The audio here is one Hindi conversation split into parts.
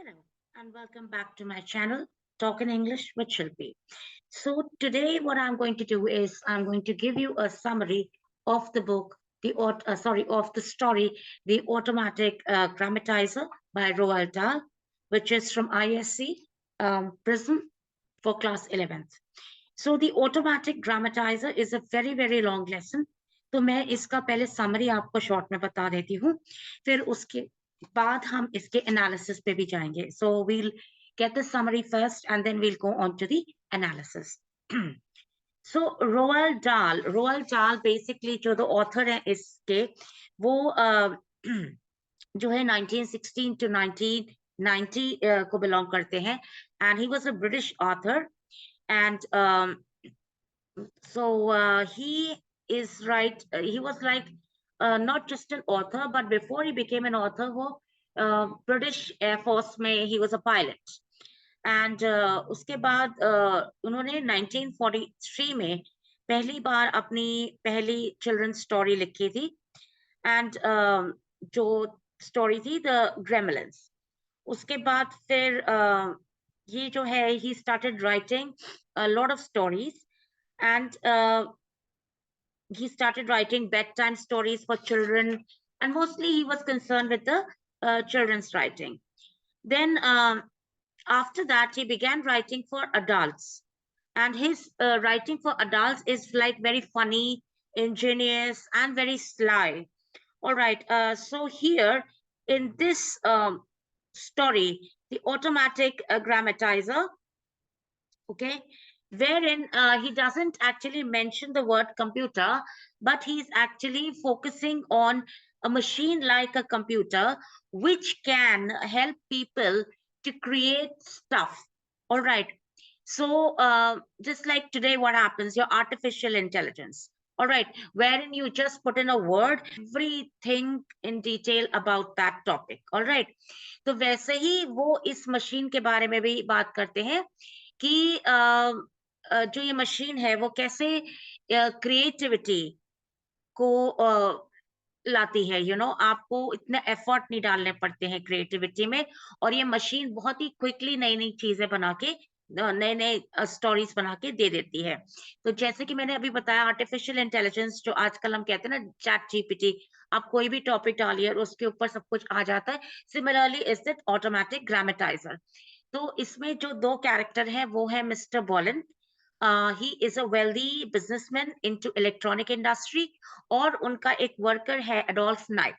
Hello, and welcome back to my channel, Talk in English with Shilpi. So, today, what I'm going to do is I'm going to give you a summary of the book, of the story, The Automatic Grammatizer by Roald Dahl, which is from ISC Prism for class 11th. So, The Automatic Grammatizer is a very, very long lesson. तो मैं इसका पहले समरी आपको शॉर्ट में बता देती हूँ, फिर उसके बाद हम इसके एनालिसिस पे भी जाएंगे. So we'll get the summary first and then we'll go on to the analysis. So Roald Dahl basically जो the author है इसके वो जो है 1916 to 1990 को belong करते हैं, and he was a British author, and he is right. He was like not just an author, but before he became an author, वो British Air Force में he was a pilot. And उसके बाद उन्होंने 1943 में पहली बार अपनी पहली चिल्ड्रंस स्टोरी लिखी थी, एंड जो स्टोरी थी द ग्रेमलिन्स. उसके बाद फिर ये जो है he started writing a lot of stories, and he started writing bedtime stories for children, and mostly he was concerned with the children's writing. Then after that, he began writing for adults, and his writing for adults is like very funny, ingenious, and very sly. All right, so here in this story, The Automatic Grammatizer, okay, wherein he doesn't actually mention the word computer, but he's actually focusing on a machine like a computer which can help people to create stuff. All right, so just like today, what happens, your artificial intelligence, all right, wherein you just put in a word, everything in detail about that topic. All right, तो वैसे ही वो इस मशीन के बारे में भी बात करते हैं कि जो ये मशीन है वो कैसे क्रिएटिविटी को लाती है. आपको इतने एफर्ट नहीं डालने पड़ते हैं क्रिएटिविटी में, और ये मशीन बहुत ही क्विकली नई नई चीजें बना के नए नए स्टोरीज बना के दे देती है. तो जैसे कि मैंने अभी बताया, आर्टिफिशियल इंटेलिजेंस जो आजकल हम कहते हैं ना, चैट जीपीटी, आप कोई भी टॉपिक डालिए और उसके ऊपर सब कुछ आ जाता है. Similarly is it automatic grammatizer. तो इसमें जो दो कैरेक्टर हैं वो है Mr Bohlen. He is a wealthy businessman into electronic industry, और उनका एक वर्कर है Adolph Knipe.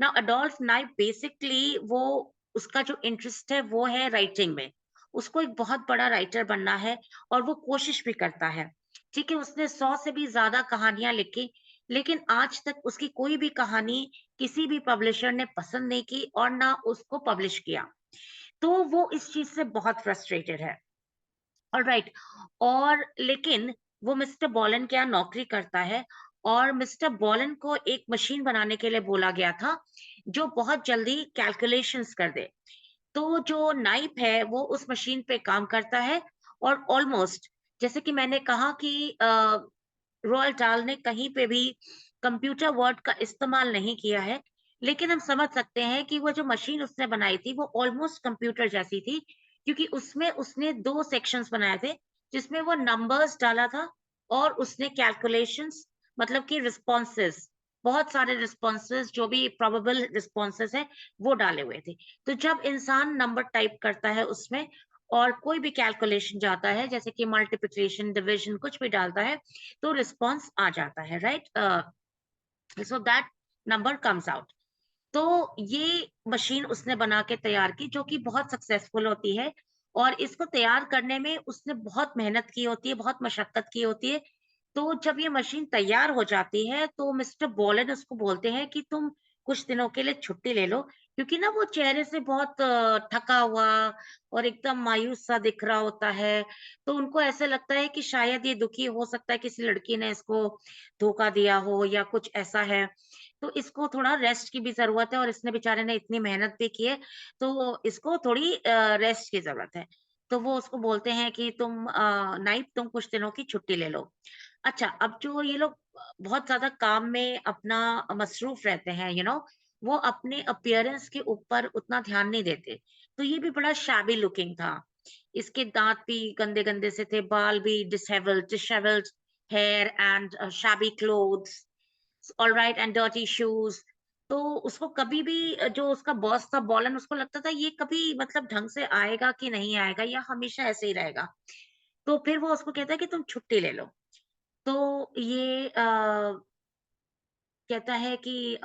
Now Adolph Knipe basically वो, उसका जो इंटरेस्ट है वो है राइटिंग में. उसको एक बहुत बड़ा राइटर बनना है और वो कोशिश भी करता है. ठीक है, उसने 100 से भी ज्यादा कहानियां लिखी, लेकिन आज तक उसकी कोई भी कहानी किसी भी पब्लिशर ने पसंद नहीं की और ना उसको पब्लिश किया. तो वो इस चीज से बहुत फ्रस्ट्रेटेड है. ऑलराइट, और लेकिन वो मिस्टर बॉलन क्या नौकरी करता है, और मिस्टर बॉलन को एक मशीन बनाने के लिए बोला गया था जो बहुत जल्दी कैलकुलेशंस कर दे. तो जो नाइप है वो उस मशीन पे काम करता है, और ऑलमोस्ट, जैसे कि मैंने कहा कि रोald डाल ने कहीं पे भी कंप्यूटर वर्ड का इस्तेमाल नहीं किया है, लेकिन हम समझ सकते हैं कि वो जो मशीन उसने बनाई थी वो ऑलमोस्ट कंप्यूटर जैसी थी, क्योंकि उसमें उसने दो सेक्शंस बनाए थे जिसमें वो नंबर्स डाला था, और उसने कैलकुलेशंस, मतलब कि रिस्पॉन्सेस, बहुत सारे रिस्पॉन्सेस, जो भी प्रोबेबल रिस्पॉन्सेस है वो डाले हुए थे. तो जब इंसान नंबर टाइप करता है उसमें और कोई भी कैलकुलेशन जाता है, जैसे कि मल्टीप्लिकेशन, डिवीजन, कुछ भी डालता है, तो रिस्पॉन्स आ जाता है, right. So that number comes out. तो ये मशीन उसने बना के तैयार की, जो कि बहुत सक्सेसफुल होती है, और इसको तैयार करने में उसने बहुत मेहनत की होती है, बहुत मशक्कत की होती है. तो जब ये मशीन तैयार हो जाती है तो मिस्टर बॉलन उसको बोलते हैं कि तुम कुछ दिनों के लिए छुट्टी ले लो, क्योंकि ना वो चेहरे से बहुत थका हुआ और एकदम मायूस सा दिख रहा होता है. तो उनको ऐसा लगता है कि शायद ये दुखी, हो सकता है किसी लड़की ने इसको धोखा दिया हो या कुछ ऐसा है, तो इसको थोड़ा रेस्ट की भी ज़रूरत है, और इसने बेचारे ने इतनी मेहनत भी की है, तो इसको थोड़ी रेस्ट की ज़रूरत है. तो वो उसको बोलते हैं कि तुम नाइट, तुम कुछ दिनों की छुट्टी ले लो. अच्छा, अब जो ये लोग बहुत ज़्यादा काम में अपना मसरूफ़ रहते हैं, वो अपने अपीयरेंस के ऊपर उतना ध्यान नहीं देते। तो ये भी बड़ा शैबी लुकिंग था। इसके दाँत भी गंदे-गंदे से थे, बाल भी dishevelled hair and shabby clothes, alright and dirty shoes. तो उसको कभी भी जो उसका बॉस था बॉलन, उसको लगता था ये कभी मतलब ढंग से आएगा कि नहीं आएगा या हमेशा ऐसे ही रहेगा। तो फिर वो उसको कहता है कि तुम छुट्टी ले लो। तो ये कहता है कि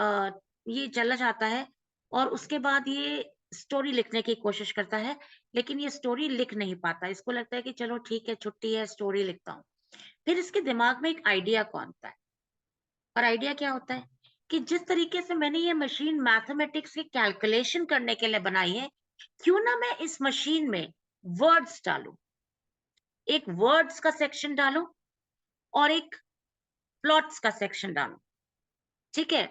ये चला जाता है और उसके बाद ये स्टोरी लिखने की कोशिश करता है, लेकिन ये स्टोरी लिख नहीं पाता। इसको लगता है कि चलो ठीक है, छुट्टी है, स्टोरी लिखता हूँ। फिर इसके दिमाग में एक आइडिया कौन आता है, और आइडिया क्या होता है कि जिस तरीके से मैंने ये मशीन मैथमेटिक्स की कैलकुलेशन करने के लिए बनाई है, क्यों ना मैं इस मशीन में वर्ड्स डालूं, एक वर्ड्स का सेक्शन डालूं और एक प्लॉट्स का सेक्शन डालूं। ठीक है?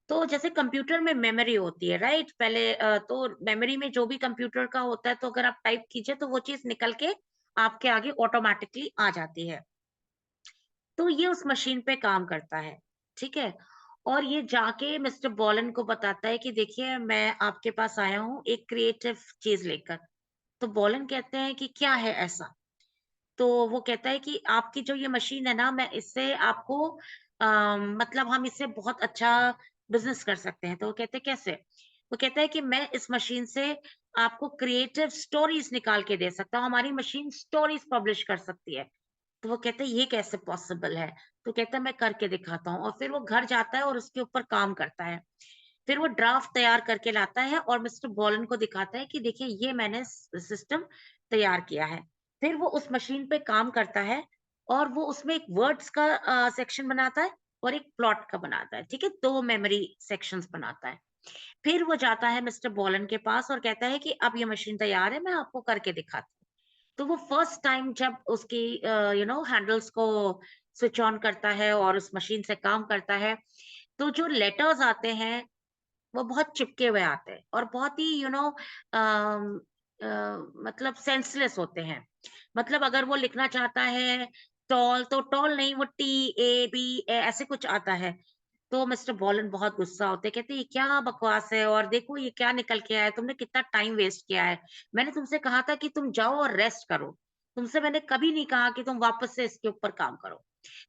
तो जैसे कंप्यूटर में मेमोरी होती है, राइट? पहले तो मेमोरी में जो भी कंप्यूटर का होता है, तो अगर आप टाइप कीजिए तो वो चीज़ निकल के आपके आगे ऑटोमैटिकली आ जाती है। तो ये उस मशीन पे काम करता है, ठीक है? और ये जाके मिस्टर बॉलन को बताता है कि देखिए मैं आपके पास आया हूँ एक क्रिएटिव चीज़ लेकर। तो बॉलन कहते हैं कि क्या है ऐसा? तो वो कहता है कि आपकी जो ये मशीन है ना, मैं इससे आपको मतलब हम इससे बहुत अच्छा बिज़नेस कर सकते हैं। तो वो कहते हैं कैसे? वो कहता है कि मैं इस मशीन से आपको क्रिएटिव स्टोरीज़ निकाल के दे सकता हूँ। हमारी मशीन स्टोरीज़ पब्लिश कर सकती है। तो वो कहते हैं ये कैसे पॉसिबल है? तो कहता है मैं करके दिखाता हूँ, और फिर वो घर जाता है और उसके ऊपर काम करता है। फिर वो ड्राफ्ट तैयार करके लाता है और मिस्टर बॉलन को दिखाता है कि देखिए ये मैंने सिस्टम तैयार किया है। फिर वो उस मशीन पे काम करता है और वो उसमें एक वर्ड्स का सेक्शन बनाता है और एक प्लॉट का बनाता है, ठीक है? 2 मेमोरी सेक्शंस बनाता है। फिर वो जाता है मिस्टर बॉलन के पास और कहता है कि अब ये मशीन तैयार है, मैं आपको करके दिखाता हूँ। तो वो फर्स्ट टाइम जब उसकी हैंडल्स को स्विच ऑन करता है और उस मशीन से काम करता है, तो जो लेटर्स आते हैं वो बहुत चिपके हुए आते हैं और बहुत ही मतलब सेंसलेस होते हैं। मतलब अगर वो लिखना चाहता है टॉल, तो टॉल नहीं, वो TAB ऐसे कुछ आता है। तो मिस्टर बॉलन बहुत गुस्सा होते हैं, कहते हैं ये क्या बकवास है, और देखो ये क्या निकल के आया है, तुमने कितना टाइम वेस्ट किया है। मैंने तुमसे कहा था कि तुम जाओ और रेस्ट करो। तुमसे मैंने कभी नहीं कहा कि तुम वापस से इसके ऊपर काम करो।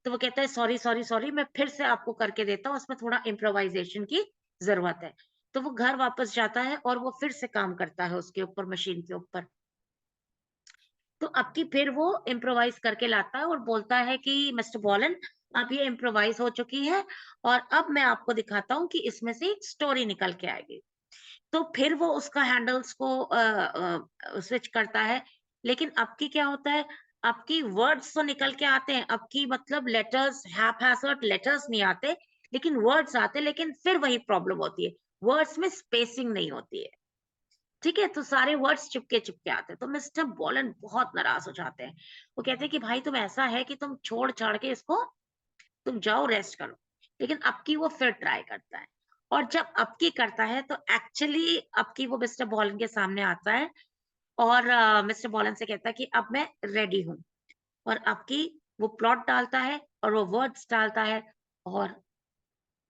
तो वो कहता है सॉरी, सॉरी, सॉरी, मैं फिर से आपको करके देता हूँ, उसमें थोड़ा इम्प्रोवाइज़ेशन की ज़रूरत है। तो वो घर वापस जाता है और वो फिर से काम करता है उसके ऊपर, मशीन के ऊपर। तो अब की फिर वो इम्प्रोवाइज़ करके लाता है और बोलता है कि मिस्टर बॉलन, अब ये इम्प्रोवाइज़ हो चुकी है और अब मैं आपको दिखाता हूँ कि इसमें से एक स्टोरी निकल के आएगी। तो फिर वो उसका हैंडल्स को स्विच करता है, लेकिन अब की क्या होता है, अब की वर्ड्स तो निकल के आते हैं, अब की मतलब लेटर्स, हैphazard लेटर्स नहीं आते, लेकिन वर्ड्स आते हैं, लेकिन फिर वही प्रॉब्लम होती है, वर्ड्स में स्पेसिंग नहीं होती है। ठीक है? तो सारे वर्ड्स चिपके-चिपके आते हैं, तो मिस्टर बॉलन बहुत नाराज़ हो जाते हैं। वो कहते हैं कि भाई तुम ऐसा है कि तुम छोड़-छाड़ के इसको तुम जाओ रेस्ट करो। लेकिन अब की वो फिर ट्राई करता है, और जब अब की करता है तो एक्चुअली अब की वो मिस्टर बॉलन के सामने आता है और मिस्टर बॉलन से कहता है कि अब मैं रेडी हूँ, और अब की वो प्लॉट डालता है और वो वर्ड्स डालता है और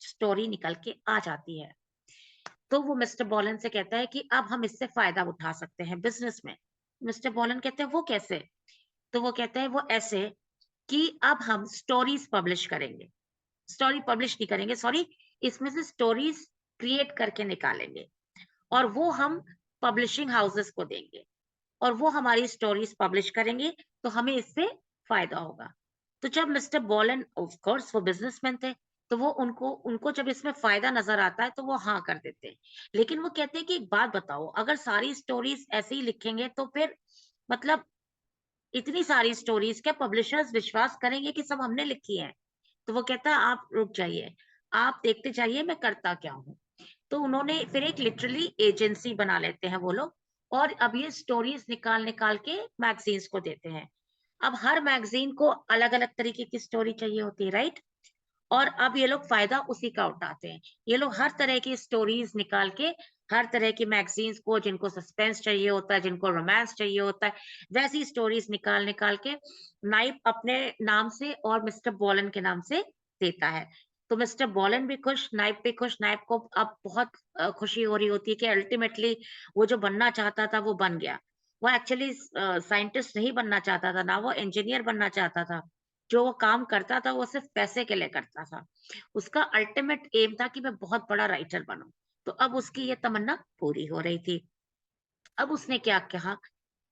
स्टोरी निकल के आ जाती है। तो वो मिस्टर बॉलन से कहता है कि अब हम इससे फ़ायदा उठा सकते हैं बिज़नेस में। मिस्टर बॉलन कहते हैं वो कैसे? तो वो कहते हैं वो ऐसे कि अब हम स्टोरीज़ पब्लिश करेंगे। स्टोरी पब्लिश नहीं करेंगे, सॉरी, इसमें से स्टोरीज़ क्रिएट करके निकालेंगे और वो हम पब्लिशिंग हाउसेस को देंगे और वो हमारी स्टोरीज़ पब्लिश करेंगे, तो हमें इससे फ़ायदा होगा। तो जब मिस्टर बॉलन, ऑफ कोर्स वो बिज़नेसमैन थे, तो वो उनको उनको जब इसमें फ़ायदा नज़र आता है, तो वो हाँ कर देते हैं। लेकिन वो कहते हैं कि एक बात बताओ, अगर सारी स्टोरीज़ ऐसे ही लिखेंगे तो फिर मतलब इतनी सारी स्टोरीज़ क्या पब्लिशर्स विश्वास करेंगे कि सब हमने लिखी हैं? तो वो कहता है आप रुक जाइए, आप देखते जाइए मैं करता क्या हूँ। तो उन्होंने फिर एक लिटरली एजेंसी बना लेते हैं वो लोग, और अब ये स्टोरीज़ निकाल-निकाल के मैगज़ीन्स को देते हैं। अब हर मैगज़ीन को अलग-अलग तरीके की स्टोरी चाहिए होती है, राइट? और अब ये लोग फ़ायदा उसी का उठाते हैं। ये लोग हर तरह की स्टोरीज़ निकाल के, हर तरह की मैगज़ीन्स को, जिनको सस्पेंस चाहिए होता है, जिनको रोमांस चाहिए होता है, वैसी स्टोरीज़ निकाल-निकाल के नाइप अपने नाम से और मिस्टर बॉलन के नाम से देता है। तो मिस्टर बॉलन भी खुश, नाइप भी खुश। नाइप को अब बहुत खुशी हो रही होती है कि अल्टीमेटली वो जो बनना चाहता था वो बन गया। वो एक्चुअली साइंटिस्ट नहीं बनना चाहता था, ना वो इंजीनियर बनना चाहता था। जो वो काम करता था वो सिर्फ पैसे के लिए करता था। उसका अल्टीमेट एम था कि मैं बहुत बड़ा राइटर बनूं। तो अब उसकी ये तमन्ना पूरी हो रही थी। अब उसने क्या कहा,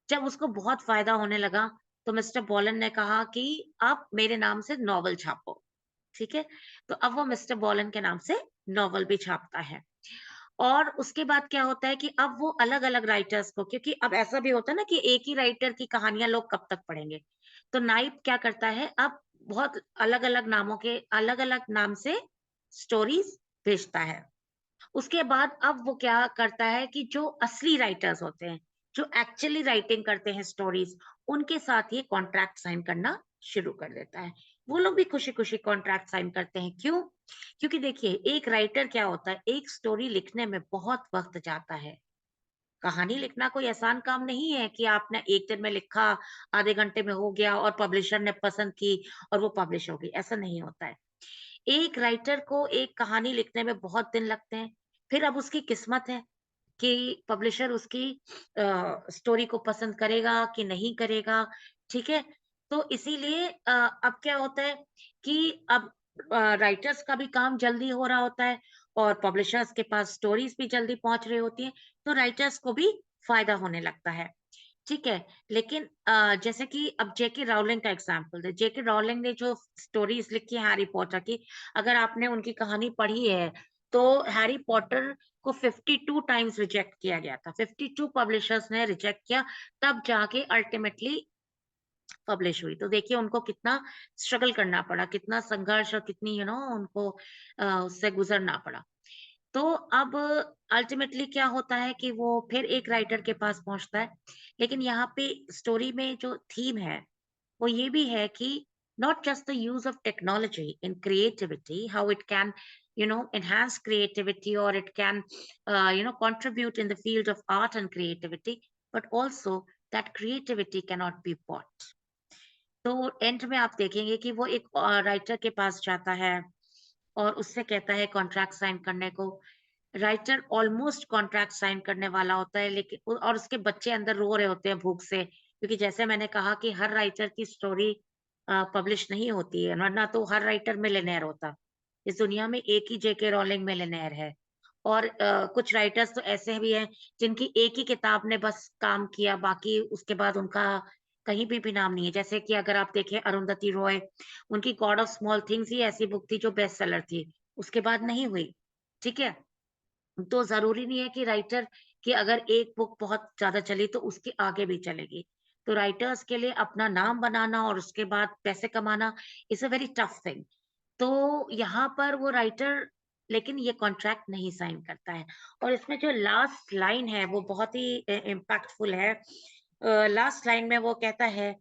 जब उसको बहुत फायदा होने लगा, तो मिस्टर बॉलन ने कहा कि आप मेरे नाम से नॉवल छापो। ठीक है? तो अब वो मिस्टर बॉलन के नाम से नॉवल भी छापता है। और उसके बाद क्या होता है कि अब वो अलग-अलग राइटर्स को, क्योंकि अब ऐसा भी होता है ना कि एक ही राइटर की कहानियाँ लोग कब तक पढ़ेंगे। तो नाइप क्या करता है, अब बहुत अलग-अलग नामों के अलग-अलग नाम से स्टोरीज़ भेजता है। उसके बाद अब वो क्या करता है कि जो असली राइटर्स होते हैं, जो एक्चुअली राइटिंग करते हैं स्टोरीज, उनके साथ ये कॉन्ट्रैक्ट साइन करना शुरू कर देता है। वो लोग भी खुशी-खुशी कॉन्ट्रैक्ट साइन करते हैं। क्यों? क्योंकि देखिए, एक राइटर क्या होता है, एक स्टोरी लिखने में बहुत वक़्त जाता है। कहानी लिखना कोई आसान काम नहीं है कि आपने 1 दिन में लिखा, आधे घंटे में हो गया और पब्लिशर ने पसंद की और वो पब्लिश हो गई, ऐसा नहीं होता है। एक राइटर को एक कहानी लिखने में बहुत दिन लगते हैं। फिर अब उसकी किस्मत है कि पब्लिशर उसकी स्टोरी को पसंद करेगा कि नहीं करेगा, ठीक है? तो इसीलिए अब क्या होता है कि अब राइटर्स का भी काम जल्दी हो रहा होता है और पब्लिशर्स के पास स्टोरीज़ भी जल्दी पहुँच रही होती हैं, तो राइटर्स को भी फ़ायदा होने लगता है। ठीक है, लेकिन जैसे कि अब जेके राउलिंग का एग्ज़ाम्पल दें, जेके राउलिंग ने जो स्टोरीज़ लिखी है हैरी पॉटर की, अगर आपने उनकी कहानी पढ़ी है, तो हैरी पॉटर को 52 टाइम्स रिजेक्ट किया गया था। 52 पब्लिशर्स ने रिजेक्ट किया, तब जाके अल्टीमेटली पब्लिश हुई। तो देखिए उनको कितना स्ट्रगल करना पड़ा, कितना संघर्ष और कितनी उनको उससे गुज़रना पड़ा। तो अब अल्टीमेटली क्या होता है कि वो फिर एक राइटर के पास पहुँचता है। लेकिन यहाँ पे स्टोरी में जो थीम है, वो ये भी है कि not just the use of technology in creativity, how it can, enhance creativity, or it can, contribute in the field of art and creativity, but also that creativity cannot be bought. तो एंड में आप देखेंगे कि वो एक राइटर के पास जाता है और उससे कहता है कॉन्ट्रैक्ट साइन करने को। राइटर ऑलमोस्ट कॉन्ट्रैक्ट साइन करने वाला होता है, लेकिन और उसके बच्चे अंदर रो रहे होते हैं भूख से, क्योंकि जैसे मैंने कहा कि हर राइटर की स्टोरी पब्लिश नहीं होती है, वरना तो हर राइटर मिलियनेयर होता। इस दुनिया में एक ही जेके रॉलिंग मिलियनेयर है। और कुछ राइटर्स तो ऐसे भी हैं जिनकी एक ही किताब ने बस काम किया, बाकी उसके बाद उनका कहीं भी नाम नहीं है। जैसे कि अगर आप देखें अरुंधति रॉय, उनकी गॉड ऑफ स्मॉल थिंग्स ही ऐसी बुक थी जो बेस्ट सेलर थी, उसके बाद नहीं हुई। ठीक है? तो ज़रूरी नहीं है कि राइटर की अगर एक बुक बहुत ज़्यादा चली तो उसके आगे भी चलेगी। तो राइटर्स के लिए अपना नाम बनाना और उसके बाद पैसे कमाना is a very tough thing. तो यहाँ पर वो राइटर लेकिन ये कॉन्ट्रैक्ट नहीं साइन करता है। और इसमें जो लास्ट लाइन है वो बहुत ही इम्पैक्टफुल है। लास्ट लाइन में वो कहता है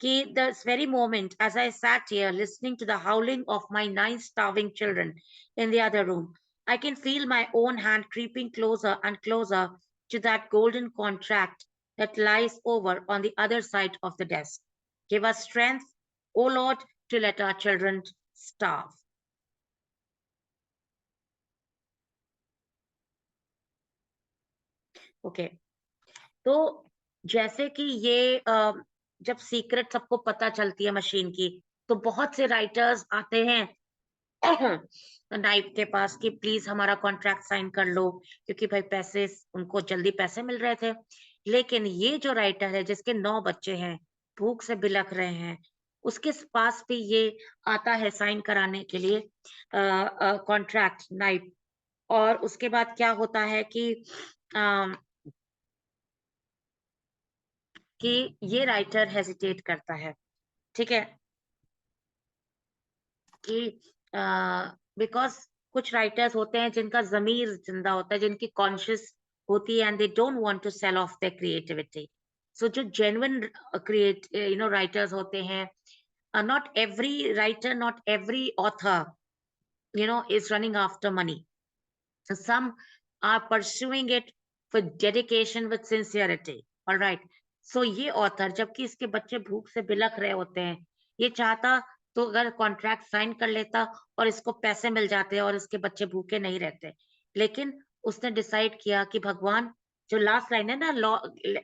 कि this very moment as I sat here listening to the howling of my 9 starving children in the other room, I can feel my own hand creeping closer and closer to that golden contract that lies over on the other side of the desk. Give us strength, O Lord, to let our children starve. Okay, तो जैसे कि ये जब सीक्रेट सबको पता चलती है मशीन की, तो बहुत से राइटर्स आते हैं नाइफ के पास कि प्लीज हमारा कॉन्ट्रैक्ट साइन कर लो, क्योंकि भाई पैसे उनको जल्दी पैसे मिल रहे थे। लेकिन ये जो राइटर है जिसके 9 बच्चे हैं, भूख से बिलख रहे हैं, उसके पास भी ये आता है साइन कराने के लिए कॉन्ट्रैक्ट नाइफ। और उसके बाद क्या होता है अ, कि ये राइटर हेजिटेट करता है, ठीक है? कि बिकॉज़ कुछ राइटर्स होते हैं जिनका ज़मीर ज़िंदा होता है, जिनकी कॉन्शियस होती है and they don't want to sell off their creativity. So जो जेन्युइन राइटर्स होते हैं, not every writer, not every author, is running after money. Some are pursuing it with dedication, with sincerity. All right. So ये ऑथर, जबकि इसके बच्चे भूख से बिलख रहे होते हैं, ये चाहता तो अगर कॉन्ट्रैक्ट साइन कर लेता और इसको पैसे मिल जाते और इसके बच्चे भूखे नहीं रहते। लेकिन उसने डिसाइड किया कि भगवान, जो लास्ट लाइन है ना, law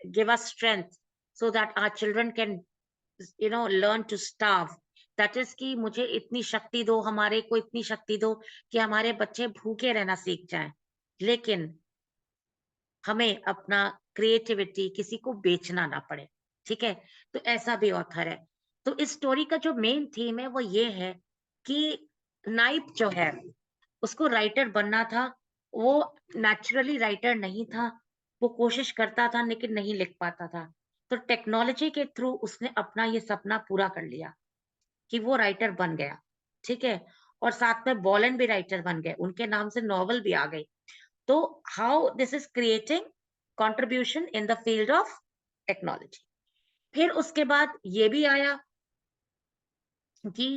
give us strength so that our children can learn to starve. That is कि मुझे इतनी शक्ति दो, हमारे को इतनी शक्ति दो कि हमारे बच्चे भूखे रहना सीख जाएं। लेकिन हमें अपना क्रिएटिविटी किसी को बेचना ना पड़े। ठीक है? तो ऐसा भी ऑथर है। तो इस स्टोरी का जो मेन थीम है वो ये है कि नाइप जो है, उसको राइटर बनना था। वो नेचुरली राइटर नहीं था। वो कोशिश करता था लेकिन नहीं लिख पाता था। तो टेक्नोलॉजी के थ्रू उसने अपना ये सपना पूरा कर लिया कि वो राइटर बन गया। ठीक है? और साथ में बॉलन भी राइटर बन गए। उनके नाम से नॉवल भी आ गई। तो how this is creating contribution in the field of technology. फिर उसके बाद ये भी आया कि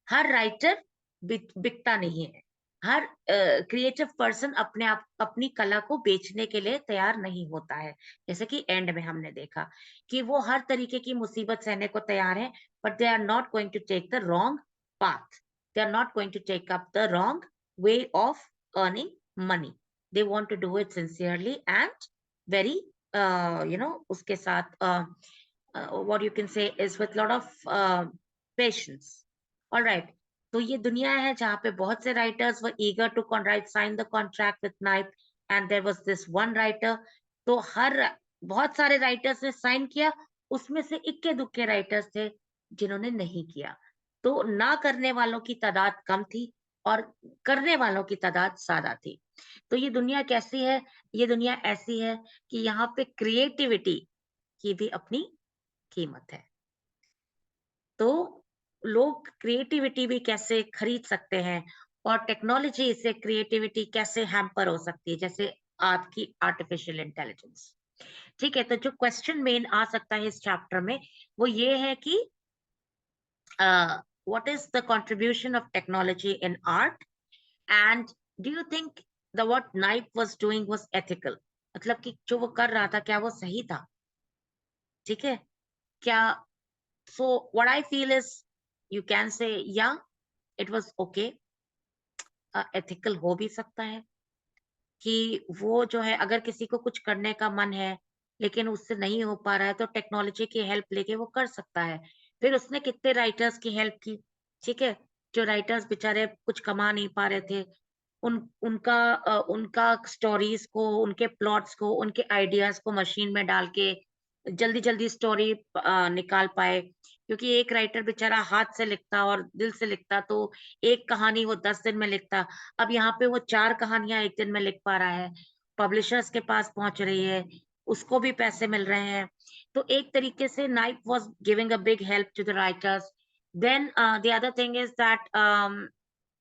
हर राइटर बिकता नहीं है। हर क्रिएटिव पर्सन अपने आप अपनी कला को बेचने के लिए तैयार नहीं होता है। जैसे कि एंड में हमने देखा कि वो हर तरीके की मुसीबत सहने को तैयार है, but they are not going to take the wrong path. They are not going to take up the wrong way of earning money. They want to do it sincerely and very उसके साथ what you can say is with lot of patience. All right. तो ये दुनिया है जहाँ पे बहुत से writers were eager to sign the contract with Knight, and there was this one writer. तो बहुत सारे राइटर्स ने साइन किया, उसमें से इक्के दुक्के राइटर्स थे जिन्होंने नहीं किया। तो ना करने वालों की तादाद कम थी और करने वालों की तादाद ज्यादा थी। तो ये दुनिया कैसी है? ये दुनिया ऐसी है कि यहाँ पे क्रिएटिविटी की भी अपनी कीमत है। तो लोग क्रिएटिविटी भी कैसे खरीद सकते हैं और टेक्नोलॉजी से क्रिएटिविटी कैसे हैम्पर हो सकती है, जैसे आपकी आर्टिफिशियल इंटेलिजेंस। ठीक है? तो जो क्वेश्चन मेन आ सकता है इस चैप्टर में, वो ये है कि what is the contribution of technology in art, and do you think the what knife was doing was ethical? मतलब कि जो वो कर रहा था, क्या वो सही था? ठीक है? क्या So what I feel is, you can say, yeah, it was okay. Ethical हो भी सकता है कि वो जो है, अगर किसी को कुछ करने का मन है लेकिन उससे नहीं हो पा रहा है, तो टेक्नोलॉजी की हेल्प लेके वो कर सकता है। फिर उसने कितने राइटर्स की हेल्प की। ठीक है? जो राइटर्स बेचारे कुछ कमा नहीं पा रहे थे, उनका स्टोरीज को, उनके प्लॉट्स को, उनके आइडियाज को मशीन में डाल के जल्दी जल्दी स्टोरी निकाल पाए। क्योंकि एक राइटर बेचारा हाथ से लिखता और दिल से लिखता, तो एक कहानी वो 10 दिन में लिखता। अब यहाँ पे वो 4 कहानियां एक दिन में लिख पा रहा है, पब्लिशर्स के पास पहुंच रही है, उसको भी पैसे मिल रहे हैं। तो एक तरीके से knife was giving a big help to the writers. Then the other thing is that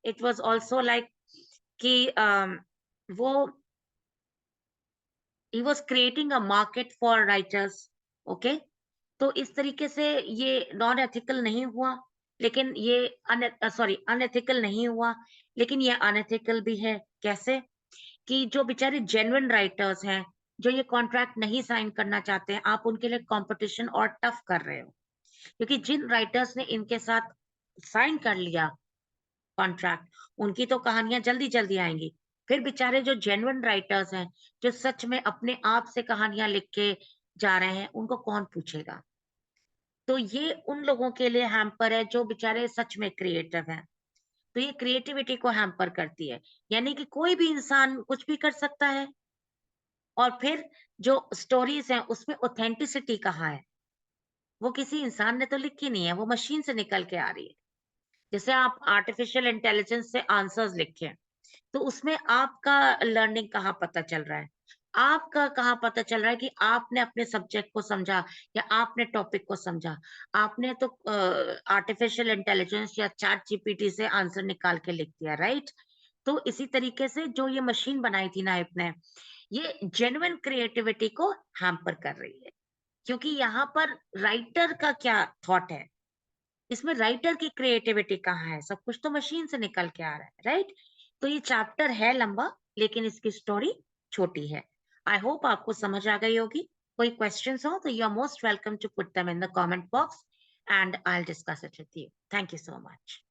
it was also like कि वो ही was creating a market for writers. Okay? तो इस तरीके से ये नॉन एथिकल नहीं हुआ, लेकिन ये अनएथिकल नहीं हुआ, लेकिन ये अनएथिकल भी है। कैसे? कि जो बेचारे जेन्युइन राइटर्स हैं, जो ये कॉन्ट्रैक्ट नहीं साइन करना चाहते हैं, आप उनके लिए कंपटीशन और टफ कर रहे हो। क्योंकि जिन राइटर्स ने इनके साथ साइन कर लिया कॉन्ट्रैक्ट, उनकी तो कहानियां जल्दी जल्दी आएंगी। फिर बेचारे जो जेन्युइन राइटर्स हैं, जो सच में अपने आप से कहानियां लिख के जा रहे हैं, उनको कौन पूछेगा? तो ये उन लोगों के लिए हैम्पर है जो बेचारे सच में क्रिएटिव हैं। तो ये क्रिएटिविटी को हैम्पर करती है। यानी कि कोई भी इंसान कुछ भी कर सकता है। और फिर जो स्टोरीज हैं उसमें ऑथेंटिसिटी कहाँ है? वो किसी इंसान ने तो लिखी नहीं है, वो मशीन से निकल के आ रही है। जैसे आप आर्टिफिशियल इंटेलिजेंस से आंसर्स लिखें, तो उसमें आपका लर्निंग कहाँ पता चल रहा है? आपका कहाँ पता चल रहा है कि आपने अपने सब्जेक्ट को समझा या आपने टॉपिक को समझा? आपने तो आर्टिफिशियल इंटेलिजेंस या चैट जीपीटी से आंसर निकाल के लिख दिया, राइट? तो इसी तरीके से जो ये मशीन बनाई थी नाइप ने, ये जेन्युइन क्रिएटिविटी को हैम्पर कर रही है। क्योंकि यहाँ पर राइटर का क्या थॉट है? इसमें राइटर की क्रिएटिविटी कहाँ है? सब कुछ तो मशीन से निकल के आ रहा है, राइट? तो ये चैप्टर है लंबा, लेकिन इसकी स्टोरी छोटी है। आई होप आपको समझ आ गई होगी। कोई क्वेश्चंस हो तो you are most welcome to put them in the comment box. and I'll discuss it with you. Thank you so much.